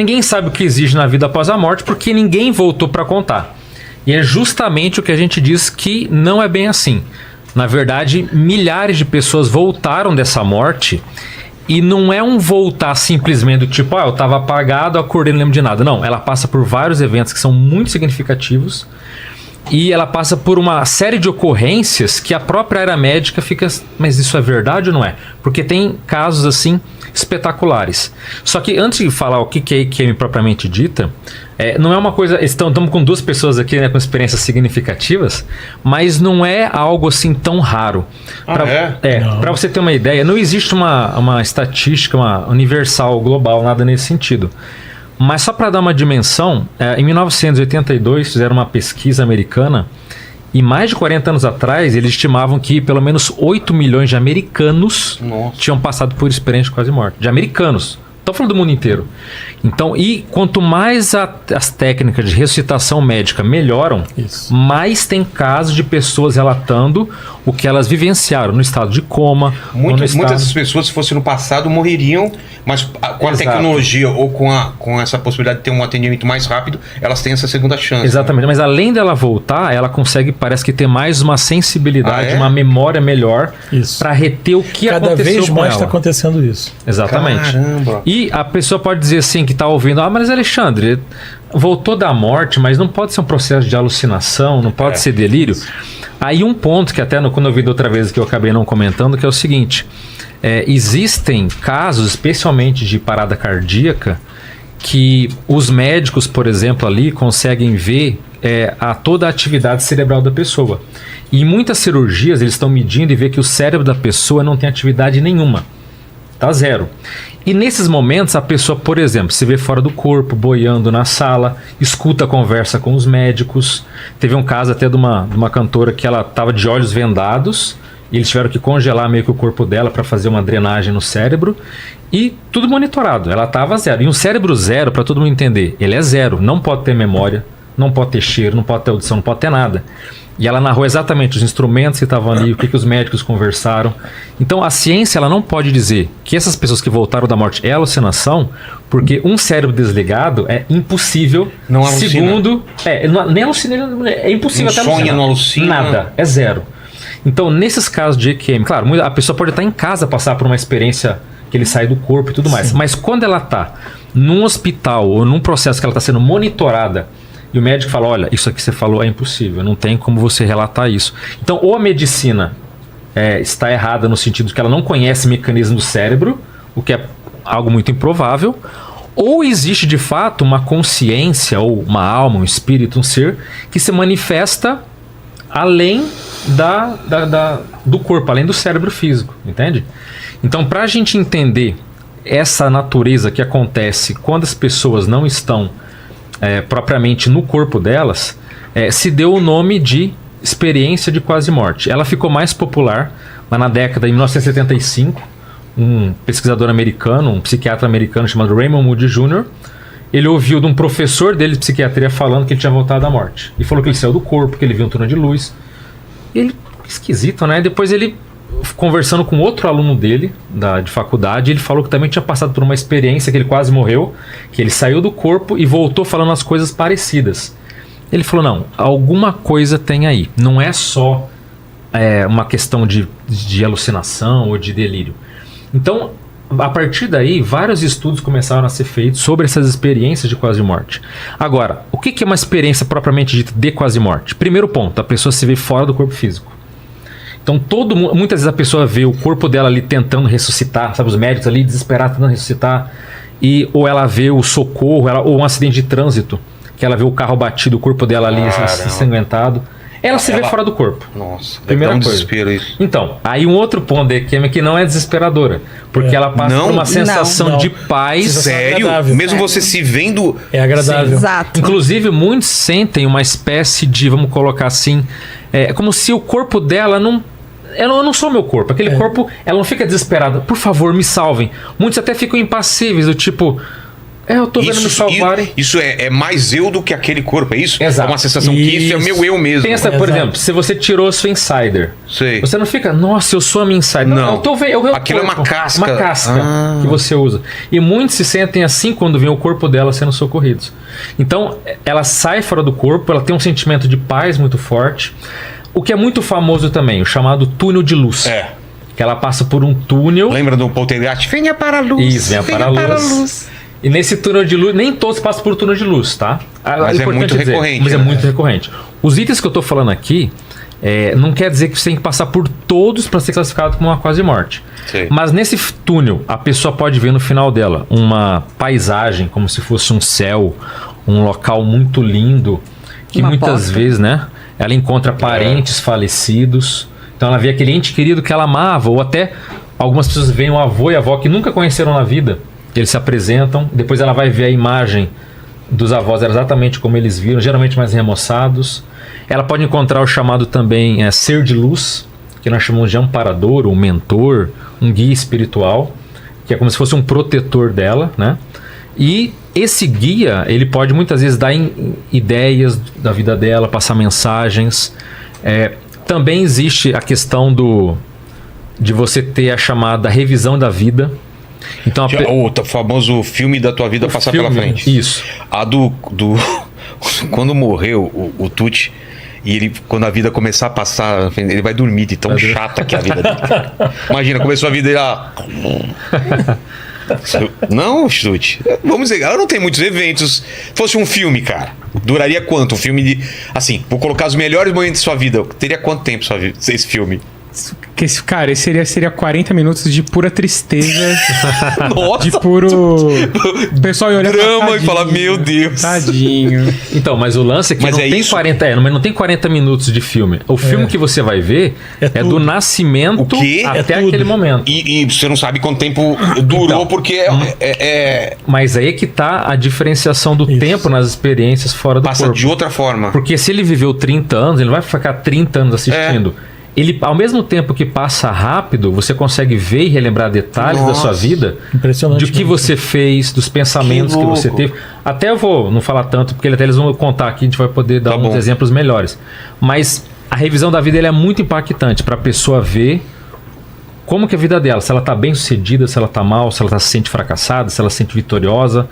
Ninguém sabe o que existe na vida após a morte porque ninguém voltou para contar. E é justamente o que a gente diz que não é bem assim. Na verdade, milhares de pessoas voltaram dessa morte e não é um voltar simplesmente do tipo, eu estava apagado, acordei, não lembro de nada. Não, ela passa por vários eventos que são muito significativos e ela passa por uma série de ocorrências que a própria área médica fica, mas isso é verdade ou não é? Porque tem casos assim espetaculares. Só que antes de falar o que é EQM propriamente dita, não é uma coisa... Estamos com duas pessoas aqui, né, com experiências significativas, mas não é algo assim tão raro. Para você ter uma ideia, não existe uma estatística uma universal, global, nada nesse sentido. Mas só para dar uma dimensão, em 1982 fizeram uma pesquisa americana e mais de 40 anos atrás eles estimavam que pelo menos 8 milhões de americanos tinham passado por experiência de quase morte. De americanos. Estou falando do mundo inteiro. Então, e quanto mais as técnicas de ressuscitação médica melhoram, mais tem casos de pessoas relatando o que elas vivenciaram no estado de coma. Muitas dessas pessoas, se fosse no passado, morreriam, mas com a tecnologia ou com essa possibilidade de ter um atendimento mais rápido, elas têm essa segunda chance. Exatamente, né? Mas além dela voltar, ela consegue, parece que ter mais uma sensibilidade, uma memória melhor para reter o que aconteceu com ela. Cada vez mais está acontecendo isso. Exatamente. Caramba. E a pessoa pode dizer assim, que está ouvindo, mas Alexandre, voltou da morte, mas não pode ser um processo de alucinação, não pode ser delírio. Aí um ponto que até quando eu vi da outra vez que eu acabei não comentando, que é o seguinte, existem casos, especialmente de parada cardíaca, que os médicos, por exemplo, ali conseguem ver toda a atividade cerebral da pessoa. E em muitas cirurgias eles estão medindo e vê que o cérebro da pessoa não tem atividade nenhuma. Tá zero. E nesses momentos a pessoa, por exemplo, se vê fora do corpo, boiando na sala, escuta a conversa com os médicos. Teve um caso até de uma cantora que ela estava de olhos vendados e eles tiveram que congelar meio que o corpo dela para fazer uma drenagem no cérebro e tudo monitorado. Ela estava zero. E um cérebro zero, para todo mundo entender, ele é zero. Não pode ter memória, não pode ter cheiro, não pode ter audição, não pode ter nada. E ela narrou exatamente os instrumentos que estavam ali, o que os médicos conversaram. Então a ciência ela não pode dizer que essas pessoas que voltaram da morte é alucinação, porque um cérebro desligado é impossível. Não alucina. Segundo, nem alucina, é impossível até alucinar. Não alucina. Nada, é zero. Então nesses casos de EQM, claro, a pessoa pode estar em casa, passar por uma experiência que ele sai do corpo e tudo mais. Mas quando ela está num hospital ou num processo que ela está sendo monitorada, e o médico fala, olha, isso aqui que você falou é impossível, não tem como você relatar isso. Então, ou a medicina está errada no sentido de que ela não conhece o mecanismo do cérebro, o que é algo muito improvável, ou existe de fato uma consciência, ou uma alma, um espírito, um ser, que se manifesta além do corpo, além do cérebro físico, entende? Então, para a gente entender essa natureza que acontece quando as pessoas não estão propriamente no corpo delas, se deu o nome de experiência de quase morte. Ela ficou mais popular na década de 1975. Um pesquisador americano, um psiquiatra americano chamado Raymond Moody Jr., ele ouviu de um professor dele de psiquiatria falando que ele tinha voltado da morte. E falou que ele saiu do corpo, que ele viu um túnel de luz. E ele, esquisito, né? Depois ele, conversando com outro aluno dele, de faculdade, ele falou que também tinha passado por uma experiência que ele quase morreu, que ele saiu do corpo e voltou falando as coisas parecidas. Ele falou, não, alguma coisa tem aí. Não é só uma questão de alucinação ou de delírio. Então, a partir daí, vários estudos começaram a ser feitos sobre essas experiências de quase morte. Agora, o que é uma experiência propriamente dita de quase morte? Primeiro ponto, a pessoa se vê fora do corpo físico. Então muitas vezes a pessoa vê o corpo dela ali tentando ressuscitar, sabe, os médicos ali desesperados tentando ressuscitar, ou ela vê o socorro, ou um acidente de trânsito, que ela vê o carro batido, o corpo dela ali ensanguentado. Ela se vê fora do corpo. Nossa, primeira coisa. Desespero isso. Então, aí um outro ponto da EQM que não é desesperadora, porque ela passa por uma sensação de paz. Sério? Mesmo você se vendo... É agradável. Sim, exato. Inclusive, muitos sentem uma espécie de, vamos colocar assim, como se o corpo dela não... Eu não sou meu corpo. Aquele corpo, ela não fica desesperada. Por favor, me salvem. Muitos até ficam impassíveis, do tipo... eu tô vendo me salvarem. Isso é mais eu do que aquele corpo, é isso? Exato. É uma sensação que isso é meu eu mesmo. Pensa, por exemplo, se você tirou a sua insider, Sei. você não fica, nossa, eu sou a minha insider. Não. Eu tô vendo, Aquilo é uma casca. Uma casca que você usa. E muitos se sentem assim quando vê o corpo dela sendo socorridos. Então, ela sai fora do corpo, ela tem um sentimento de paz muito forte. O que é muito famoso também, o chamado túnel de luz. Que ela passa por um túnel. Lembra do poltergeist? Venha para a luz. Isso, venha para a luz. E nesse túnel de luz, nem todos passam por túnel de luz, tá? Mas é muito recorrente. Mas é muito recorrente. Os itens que eu tô falando aqui, não quer dizer que você tem que passar por todos para ser classificado como uma quase morte. Sei. Mas nesse túnel, a pessoa pode ver no final dela uma paisagem, como se fosse um céu, um local muito lindo, que Uma muitas porta. vezes, né? Ela encontra parentes falecidos. Então ela vê aquele ente querido que ela amava, ou até algumas pessoas veem o avô e a avó que nunca conheceram na vida. Eles se apresentam, depois ela vai ver a imagem dos avós, era exatamente como eles viram, geralmente mais remoçados. Ela pode encontrar o chamado também ser de luz, que nós chamamos de amparador, um mentor, um guia espiritual, que é como se fosse um protetor dela, né? E esse guia, ele pode muitas vezes dar ideias da vida dela, passar mensagens. Também existe a questão de você ter a chamada revisão da vida. Então, O famoso filme da tua vida passar pela frente. Isso. A quando morreu o Tucci, e ele, quando a vida começar a passar, ele vai dormir de tão chata que é a vida dele. Imagina, começou a vida e Não, Tucci. Vamos dizer, ela não tem muitos eventos. Fosse um filme, cara, duraria quanto? Um filme de. Assim, vou colocar os melhores momentos da sua vida. Teria quanto tempo esse filme? Cara, esse seria 40 minutos de pura tristeza. Nossa! De puro. O pessoal ia olhar drama e falar, meu Deus. Tadinho. Então, mas o lance é que mas não tem isso? 40, mas não tem 40 minutos de filme. O filme que você vai ver é do nascimento O quê? até tudo. aquele momento. E você não sabe quanto tempo durou, Então, porque Mas aí é que tá a diferenciação do Isso. tempo nas experiências fora do passa corpo. de outra forma. Porque se ele viveu 30 anos, ele não vai ficar 30 anos assistindo. Ele, ao mesmo tempo que passa rápido, você consegue ver e relembrar detalhes da sua vida, Impressionante. do que você fez, dos pensamentos que você teve. Até eu vou não falar tanto, porque até eles vão contar aqui, a gente vai poder dar Tá uns bom. exemplos melhores. Mas a revisão da vida ele é muito impactante para a pessoa ver como que é a vida dela, se ela está bem sucedida, se ela está mal, se ela se sente fracassada, se ela se sente vitoriosa.